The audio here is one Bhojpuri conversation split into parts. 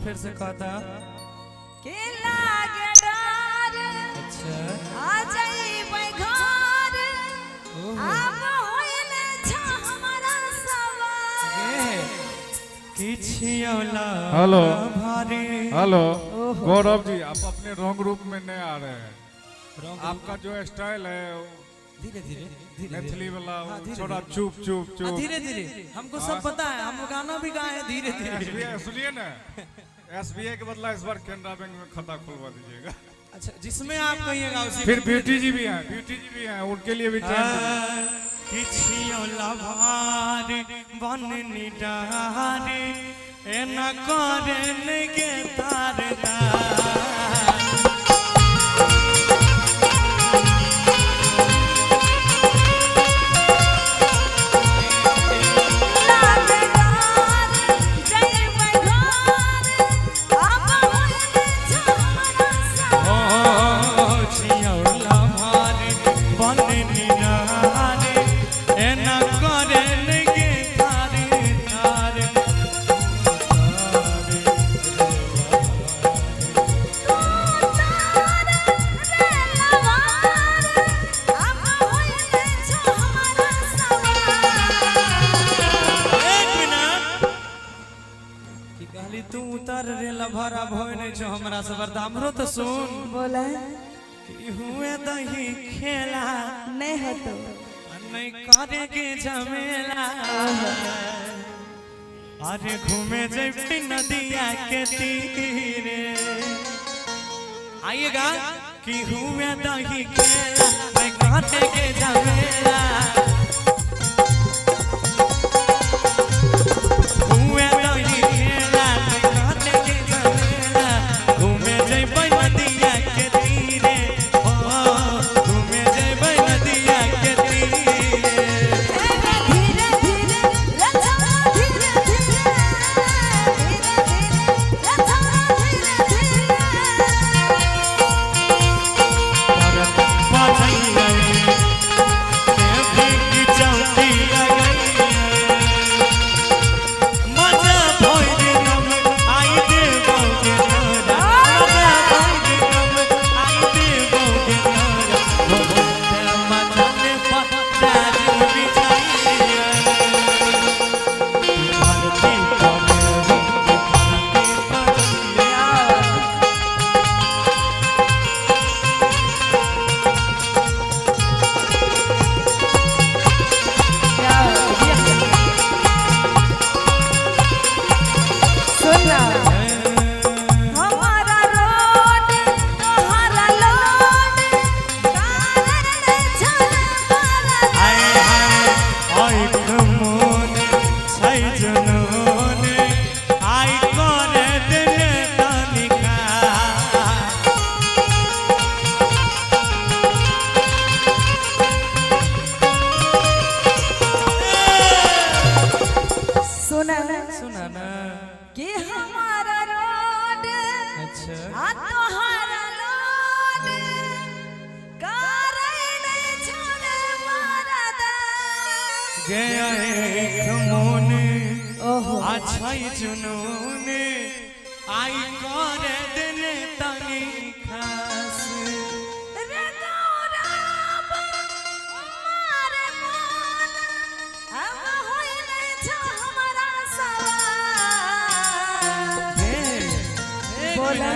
फिर से कहता के लागे डर। अच्छा आ जाइबे घर अब होइले छ हमरा सवार किछियोला हेलो भारी। हेलो गौरव जी, आप अपने रंग रूप में नहीं आ रहे हैं। आपका जो स्टाइल है धीरे धीरे मैथिली वाला थोड़ा चुप चुप चुप धीरे धीरे हमको सब पता है, हम गाना भी गाए धीरे धीरे। सुनिए ना, SBI के बदला इस बार केनरा बैंक में खाता खुलवा दीजिएगा। अच्छा जिसमें आप कहिएगा उसी। फिर ब्यूटी जी भी हैं, ब्यूटी जी भी हैं, उनके लिए भी किछियोला भारी बननी डारे ए न करे के तार तू उतर रे लभरा भोने जो हमरा सबर हमरो तो सुन बोला कि हुए दही खेला नहीं है तो नहीं करे के झमेला। अरे घूमे जैबे नदिया के तीरे आइएगा कि हुए दही खेला नहीं करे के झमेला। गया एक मोन ओहो अच्छा जुनून आई करे देने तनी खास रे गौरव मारे मन अब होइले छ हमरा सवार बोला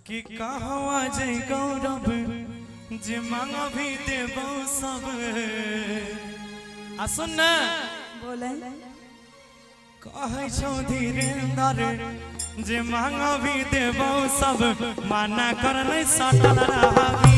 कि कहवा जय गौरव जे मांग भी देबो सब आ सुन न बोला कहै छौ धीरेन्द्र जे मांग भी देबो सब माना कर नहीं सटल रहाबी